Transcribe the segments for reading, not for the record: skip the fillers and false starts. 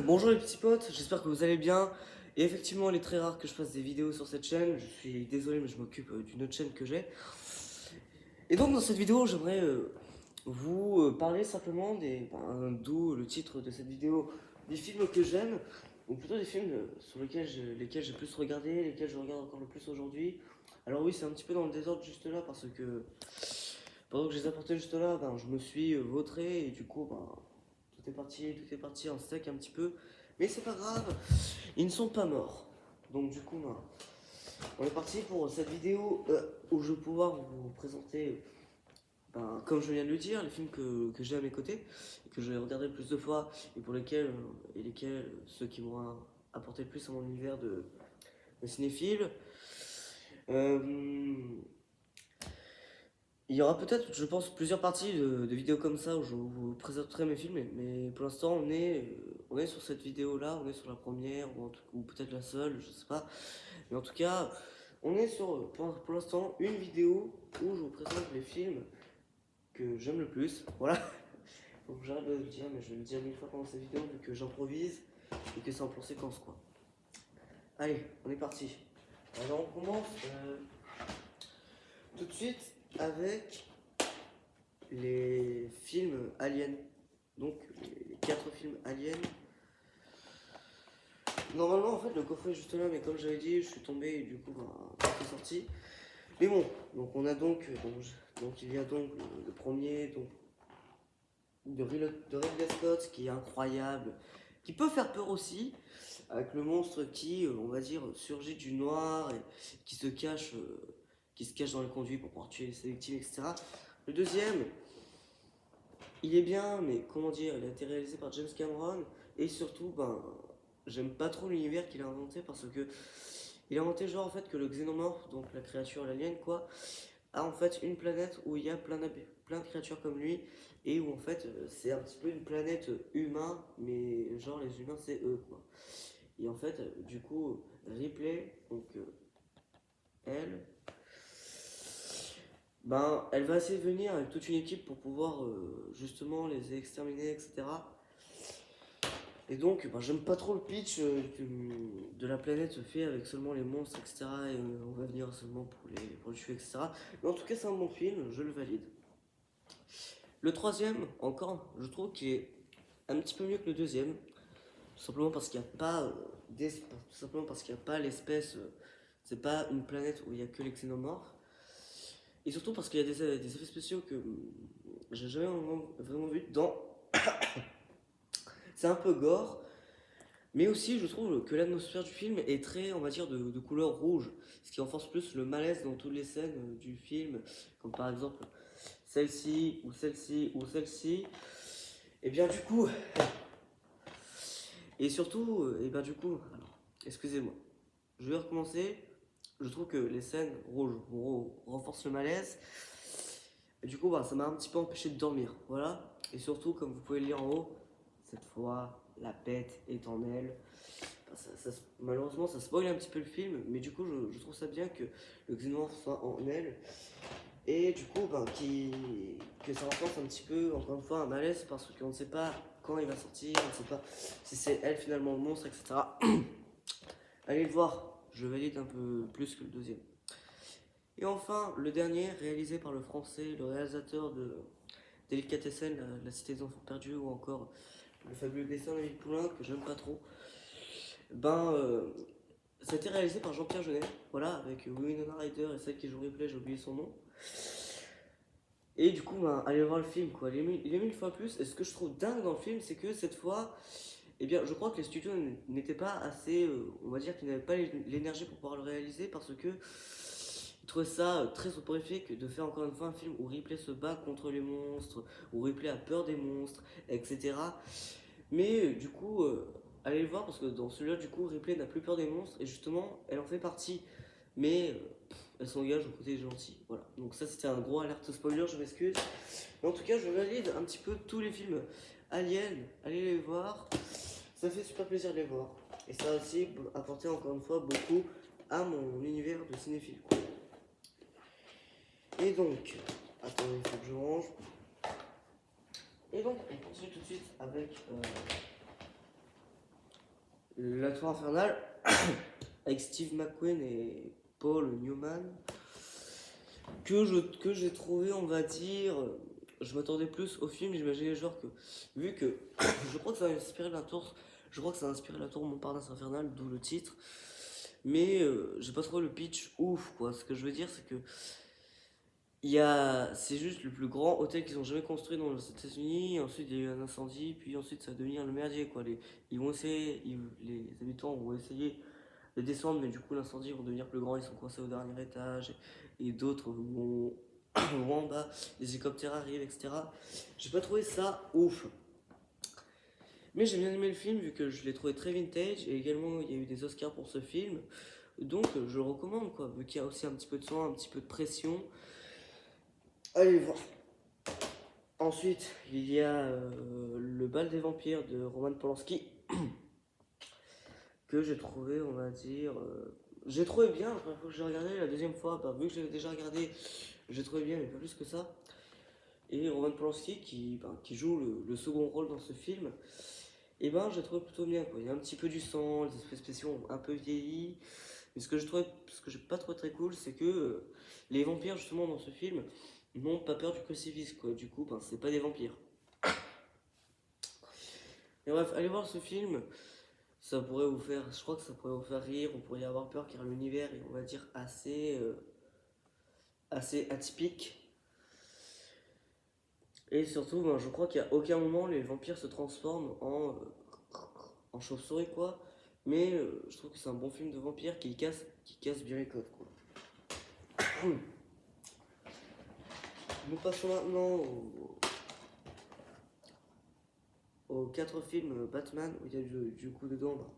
Bonjour les petits potes, j'espère que vous allez bien. Et effectivement, il est très rare que je fasse des vidéos sur cette chaîne. Je suis désolé, mais je m'occupe d'une autre chaîne que j'ai. Et donc, dans cette vidéo, j'aimerais vous parler simplement d'où le titre de cette vidéo, des films que j'aime, ou plutôt des films sur lesquels j'ai plus regardé, lesquels je regarde encore le plus aujourd'hui. Alors oui, c'est un petit peu dans le désordre juste là, parce que pendant que je les apportais juste là, je me suis vautré, et du coup, tout est parti en steak un petit peu. Mais c'est pas grave, ils ne sont pas morts. Donc du coup, on est parti pour cette vidéo où je vais pouvoir vous présenter, comme je viens de le dire, les films que j'ai à mes côtés, et que je vais regarder le plus de fois, et pour lesquels ceux qui m'ont apporté le plus à mon univers de cinéphile. Euh, Il y aura peut-être, je pense, plusieurs parties de vidéos comme ça où je vous présenterai mes films, mais pour l'instant, on est sur cette vidéo-là, on est sur la première, ou peut-être la seule, je sais pas. Mais en tout cas, on est sur, pour l'instant, une vidéo où je vous présente les films que j'aime le plus. Voilà. Donc j'arrête de le dire, mais je vais le dire 1000 fois pendant cette vidéo, vu que j'improvise et que c'est en plan séquence, quoi. Allez, on est parti. Alors on commence tout de suite avec les films Aliens. Donc, les 4 films Aliens. Normalement, en fait, le coffret est juste là, mais comme j'avais dit, je suis tombé et du coup, c'est sorti. Mais bon, donc on a donc il y a donc le premier donc, de Ridley Scott qui est incroyable, qui peut faire peur aussi, avec le monstre qui, on va dire, surgit du noir et qui se cache, dans le conduit pour pouvoir tuer ses victimes, etc. Le deuxième, il est bien, mais comment dire, il a été réalisé par James Cameron, et surtout, j'aime pas trop l'univers qu'il a inventé parce que il a inventé genre en fait que le xénomorphe, donc la créature, l'alien quoi, a en fait une planète où il y a plein de créatures comme lui, et où en fait c'est un petit peu une planète humain, mais genre les humains c'est eux quoi. Et en fait, du coup, Ripley, donc elle, elle va essayer de venir avec toute une équipe pour pouvoir justement les exterminer, etc. Et donc, j'aime pas trop le pitch de la planète fait avec seulement les monstres, etc. Et on va venir seulement pour les tuer, etc. Mais en tout cas, c'est un bon film, je le valide. Le troisième, encore, je trouve qu'il est un petit peu mieux que le deuxième. Tout simplement parce qu'il n'y a pas tout simplement parce qu'il n'y a pas l'espèce. C'est pas une planète où il n'y a que les xénomorphes. Et surtout parce qu'il y a des effets spéciaux que j'ai jamais vraiment vu dans. C'est un peu gore. Mais aussi, je trouve que l'atmosphère du film est très, on va dire, de couleur rouge, ce qui renforce plus le malaise dans toutes les scènes du film, comme par exemple celle-ci, ou celle-ci, ou celle-ci. Et bien du coup, et surtout, et bien du coup, alors, excusez-moi, je vais recommencer. Je trouve que les scènes rouges renforcent le malaise. Et du coup, ça m'a un petit peu empêché de dormir, voilà. Et surtout, comme vous pouvez le lire en haut, cette fois, la bête est en elle. Malheureusement, ça spoil un petit peu le film, mais du coup, je trouve ça bien que le xénomorphe soit en elle. Et du coup, que ça renforce un petit peu, encore une fois, un malaise parce qu'on ne sait pas quand il va sortir, on ne sait pas si c'est elle finalement le monstre, etc. Allez le voir, je valide un peu plus que le deuxième. Et enfin, le dernier, réalisé par le français, le réalisateur de Délicatessen, la Cité des Enfants Perdus, ou encore le fabuleux dessin d'Amélie Poulain, que j'aime pas trop. Ben, euh, Ça a été réalisé par Jean-Pierre Jeunet, voilà, avec Winona Ryder et celle qui joue Ripley, j'ai oublié son nom. Et du coup, allez voir le film, quoi. Il est mille fois plus. Et ce que je trouve dingue dans le film, c'est que cette fois, eh bien, je crois que les studios n'étaient pas assez, on va dire qu'ils n'avaient pas l'énergie pour pouvoir le réaliser parce que ils trouvaient ça très soporifique de faire encore une fois un film où Ripley se bat contre les monstres, où Ripley a peur des monstres, etc. Mais du coup, allez le voir parce que dans celui-là, du coup, Ripley n'a plus peur des monstres et justement, elle en fait partie. Mais elle s'engage au côté gentil. Voilà. Donc ça, c'était un gros alerte spoiler, je m'excuse. Mais en tout cas, je valide un petit peu tous les films Alien. Allez les voir. Ça fait super plaisir de les voir. Et ça a aussi apporté encore une fois beaucoup à mon univers de cinéphile. Et donc, attendez, il faut que je range. Et donc, on continue tout de suite avec La Tour Infernale, avec Steve McQueen et Paul Newman, que j'ai trouvé, on va dire, je m'attendais plus au film, j'imaginais genre que, vu que je crois que ça a inspiré la tour, je crois que ça a inspiré la tour Montparnasse Infernale, d'où le titre, mais j'ai pas trouvé le pitch ouf, quoi. Ce que je veux dire, c'est que c'est juste le plus grand hôtel qu'ils ont jamais construit dans les États-Unis. Ensuite, il y a eu un incendie, puis ensuite, ça va devenir le merdier, quoi. Les habitants vont essayer de descendre, mais du coup, l'incendie va devenir plus grand. Ils sont coincés au dernier étage, et d'autres vont en bas. Les hélicoptères arrivent, etc. J'ai pas trouvé ça ouf. Mais j'ai bien aimé le film, vu que je l'ai trouvé très vintage, et également, il y a eu des Oscars pour ce film. Donc, je le recommande, quoi. Vu qu'il y a aussi un petit peu de sang, un petit peu de pression. Allez voir. Ensuite, il y a le bal des vampires de Roman Polanski, que j'ai trouvé, on va dire, j'ai trouvé bien la première fois que j'ai regardé. La deuxième fois, bah, vu que j'avais déjà regardé, j'ai trouvé bien, mais pas plus que ça. Et Roman Polanski qui joue le second rôle dans ce film, et ben j'ai trouvé plutôt bien, quoi. Il y a un petit peu du sang, les effets spéciaux ont un peu vieilli. Mais ce que j'ai pas trouvé très cool, c'est que les vampires justement dans ce film n'ont pas peur du crucifix, quoi. Du coup, ben, c'est pas des vampires. Mais bref, allez voir ce film. Ça pourrait vous faire, je crois que ça pourrait vous faire rire, on pourrait y avoir peur car l'univers est, on va dire, assez atypique. Et surtout, ben, je crois qu'à aucun moment les vampires se transforment en chauve-souris, quoi. Mais je trouve que c'est un bon film de vampire qui casse bien les codes, quoi. Nous passons maintenant aux 4 films Batman où il y a du coup dedans. Bah,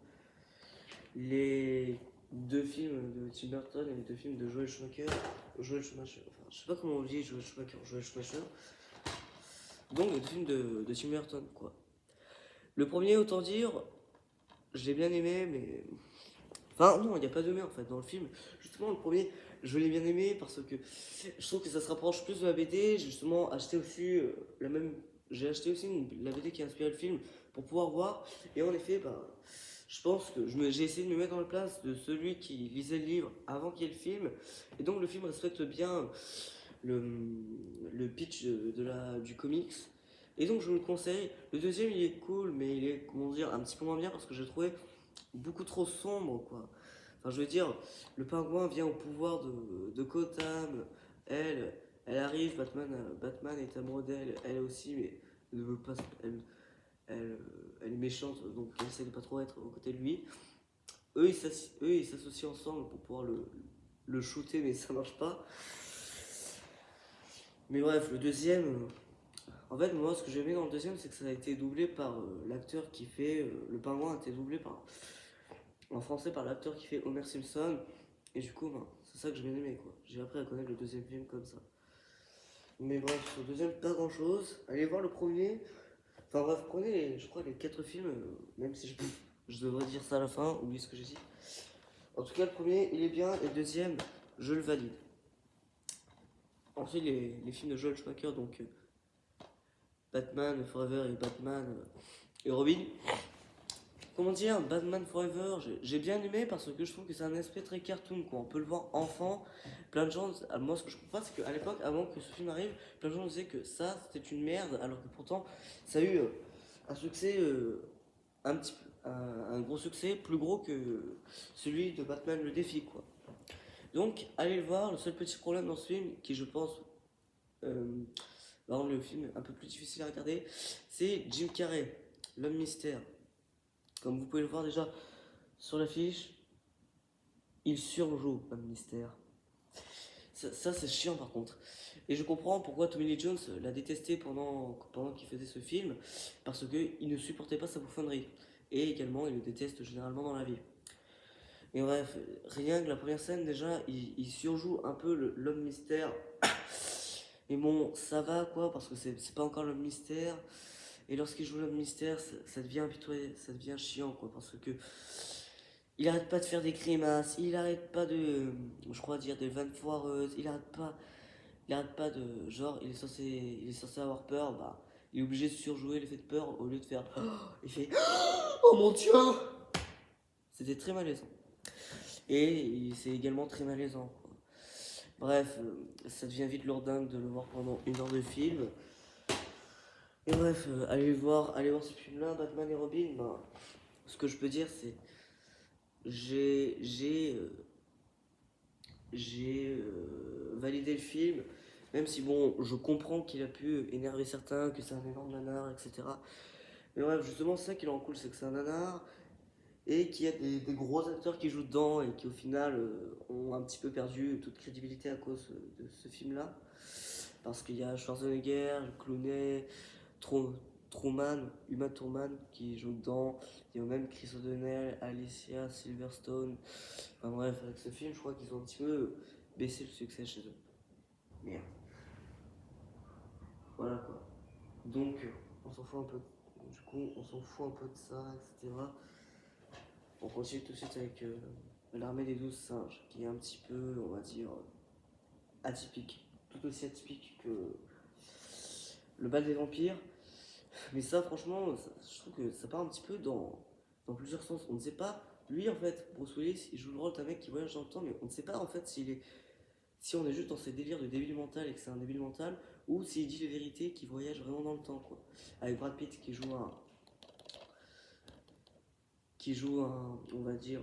les 2 films de Tim Burton et les 2 films de Joel Schumacher. Joel Schumacher, enfin, je sais pas comment on dit Joel Schumacher, Joel Schumacher. Donc les 2 films de Tim Burton, quoi. Le premier, autant dire, je l'ai bien aimé, mais. Enfin, non, il n'y a pas de mais en fait dans le film. Justement, le premier, je l'ai bien aimé parce que je trouve que ça se rapproche plus de la BD. J'ai justement acheté aussi la même. J'ai acheté aussi la BD qui a inspiré le film pour pouvoir voir. Et en effet, bah, je pense que j'ai essayé de me mettre dans la place de celui qui lisait le livre avant qu'il y ait le film. Et donc le film respecte bien le, le pitch du comics. Et donc je vous le conseille. Le deuxième il est cool, mais il est, comment dire, un petit peu moins bien parce que j'ai trouvé beaucoup trop sombre, quoi. Enfin, je veux dire, le pingouin vient au pouvoir de Gotham. Elle, elle arrive, Batman est amoureux d'elle, elle aussi, mais elle ne veut pas, elle est méchante, donc elle essaie de pas trop être aux côtés de lui. Eux, ils s'associent ensemble pour pouvoir le shooter, mais ça marche pas. Mais bref, le deuxième, en fait, moi, ce que j'ai aimé dans le deuxième, c'est que ça a été doublé par l'acteur qui fait. Le pingouin a été doublé en français par l'acteur qui fait Homer Simpson. Et du coup, ben, c'est ça que j'ai bien aimé, quoi. J'ai appris à connaître le deuxième film comme ça. Mais bref, sur le deuxième, pas grand chose. Allez voir le premier. Enfin bref, prenez, je crois, les 4 films, même si je devrais dire ça à la fin, oubliez ce que j'ai dit. En tout cas, le premier, il est bien, et le deuxième, je le valide. Ensuite, les films de Joel Schumacher, donc Batman Forever et Batman et Robin. Comment dire, Batman Forever, j'ai bien aimé parce que je trouve que c'est un aspect très cartoon, quoi. On peut le voir enfant. Plein de gens, moi ce que je comprends pas, c'est qu'à l'époque, avant que ce film arrive, plein de gens disaient que ça c'était une merde, alors que pourtant ça a eu un succès, un gros succès, plus gros que celui de Batman le défi, quoi. Donc allez le voir. Le seul petit problème dans ce film, qui je pense va rendre le film un peu plus difficile à regarder, c'est Jim Carrey, l'homme mystère. Comme vous pouvez le voir déjà sur l'affiche, il surjoue un mystère. Ça c'est chiant par contre. Et je comprends pourquoi Tommy Lee Jones l'a détesté pendant qu'il faisait ce film, parce qu'il ne supportait pas sa bouffonnerie. Et également, il le déteste généralement dans la vie. Et bref, rien que la première scène, déjà, il surjoue un peu l'homme mystère. Mais bon, ça va quoi, parce que c'est pas encore l'homme mystère. Et lorsqu'il joue l'homme mystère, ça devient impitoyable, ça devient chiant, quoi, parce que il arrête pas de faire des grimaces, il arrête pas de, je crois dire, des vannes foireuses, il arrête pas de, genre, il est censé avoir peur, bah, il est obligé de surjouer l'effet de peur au lieu de faire, il fait, oh mon dieu, C'était très malaisant. Et c'est également très malaisant, quoi. Bref, ça devient vite lourdingue de le voir pendant 1 heure de film. Et bref, allez voir ce film-là, Batman et Robin. Ben, ce que je peux dire, c'est j'ai j'ai euh, j'ai validé le film, même si bon, je comprends qu'il a pu énerver certains, que c'est un énorme nanar, etc. Mais bref, justement, c'est ça qui le rend cool, c'est que c'est un nanar et qu'il y a des gros acteurs qui jouent dedans et qui au final ont un petit peu perdu toute crédibilité à cause de ce film-là. Parce qu'il y a Schwarzenegger, Clooney, Tru- Uma Thurman qui joue dedans. Il y a même Chris O'Donnell, Alicia Silverstone. Enfin bref, avec ce film, je crois qu'ils ont un petit peu baissé le succès chez eux. Merde. Voilà quoi. Donc, on s'en fout un peu. Du coup, on s'en fout un peu de ça, etc. On continue tout de suite avec l'armée des 12 singes, qui est un petit peu, on va dire, atypique. Tout aussi atypique que le bal des vampires. Mais ça, franchement, je trouve que ça part un petit peu dans plusieurs sens. On ne sait pas, lui en fait, Bruce Willis, il joue le rôle d'un mec qui voyage dans le temps, mais on ne sait pas en fait si on est juste dans ses délires de débile mental et que c'est un débile mental, ou s'il dit les vérités qui voyage vraiment dans le temps, quoi. Avec Brad Pitt qui joue un, on va dire,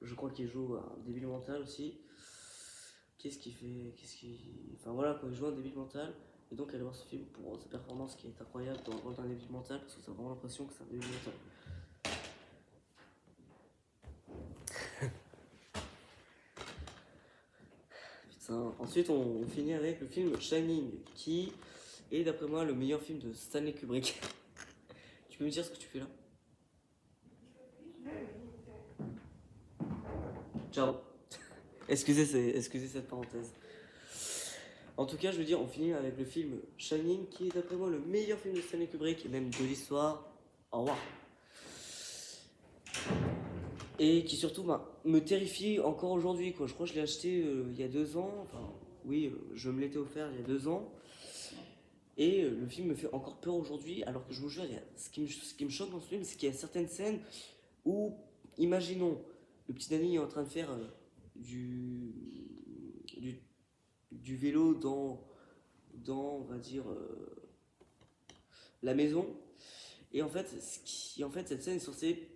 je crois qu'il joue un débile mental aussi. Enfin voilà, quoi, il joue un débile mental. Et donc, allez voir ce film pour sa performance qui est incroyable dans le rôle d'un débile mental, parce que ça a vraiment l'impression que c'est un débile mental. Putain. Ensuite, on finit avec le film Shining, qui est d'après moi le meilleur film de Stanley Kubrick. Tu peux me dire ce que tu fais là? Ciao. Excusez cette parenthèse. En tout cas, je veux dire, on finit avec le film Shining, qui est d'après moi le meilleur film de Stanley Kubrick, et même de l'histoire. Au revoir. Et qui surtout me terrifie encore aujourd'hui, quoi. Je crois que je l'ai acheté il y a 2 ans. Enfin, oui, je me l'étais offert il y a 2 ans. Et le film me fait encore peur aujourd'hui, alors que je vous jure, ce qui me choque dans ce film, c'est qu'il y a certaines scènes où, imaginons, le petit Danny est en train de faire du, du, du vélo dans, on va dire, la maison. Et en fait, cette scène est censée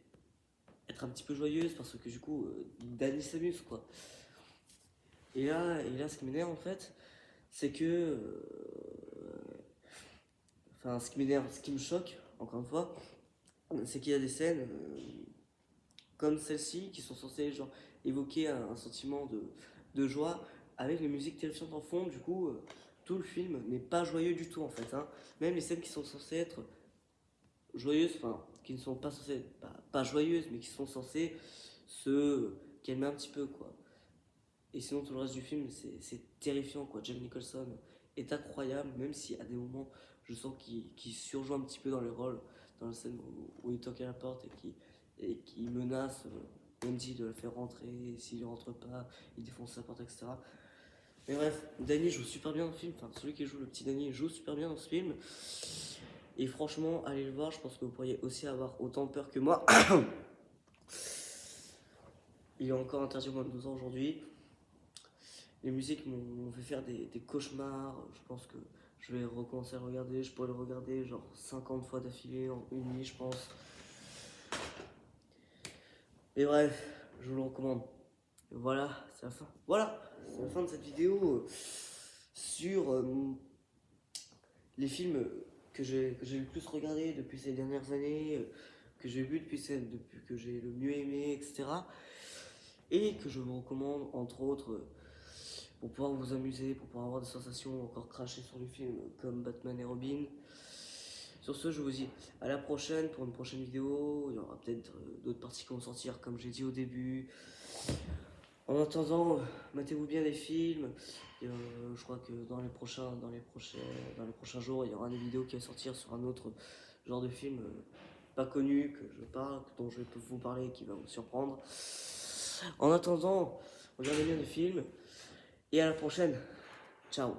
être un petit peu joyeuse parce que du coup, Danny s'amuse, quoi. Et là, ce qui m'énerve en fait, c'est que. Enfin, ce qui m'énerve, ce qui me choque, encore une fois, c'est qu'il y a des scènes comme celle-ci qui sont censées genre, évoquer un sentiment de joie avec les musiques terrifiantes en fond. Du coup, tout le film n'est pas joyeux du tout en fait, hein. Même les scènes qui sont censées être joyeuses, enfin, qui ne sont pas censées être pas joyeuses, mais qui sont censées se calmer un petit peu, quoi. Et sinon, tout le reste du film, c'est terrifiant, quoi. Jack Nicholson est incroyable, même si à des moments, je sens qu'il surjoue un petit peu dans les rôles, dans la scène où il toque à la porte et qui menace Wendy de la faire rentrer, et s'il ne rentre pas, il défonce sa porte, etc. Mais bref, Danny joue super bien dans le film, enfin, celui qui joue le petit Danny joue super bien dans ce film. Et franchement, allez le voir, je pense que vous pourriez aussi avoir autant peur que moi. Il est encore interdit au moins de 12 ans aujourd'hui. Les musiques m'ont fait faire des cauchemars. Je pense que je vais recommencer à le regarder. Je pourrais le regarder genre 50 fois d'affilée en une nuit, je pense. Et bref, je vous le recommande. Voilà, c'est la fin. Voilà, c'est la fin de cette vidéo sur les films que j'ai le plus regardé depuis ces dernières années, que j'ai vu depuis que j'ai le mieux aimé, etc. Et que je vous recommande, entre autres, pour pouvoir vous amuser, pour pouvoir avoir des sensations encore crachées sur le film, comme Batman et Robin. Sur ce, je vous dis à la prochaine pour une prochaine vidéo. Il y aura peut-être d'autres parties qui vont sortir, comme j'ai dit au début. En attendant, matez-vous bien les films. Et, je crois que dans les prochains jours, il y aura une vidéo qui va sortir sur un autre genre de film pas connu que je parle, dont je peux vous parler, qui va vous surprendre. En attendant, regardez bien les films et à la prochaine. Ciao.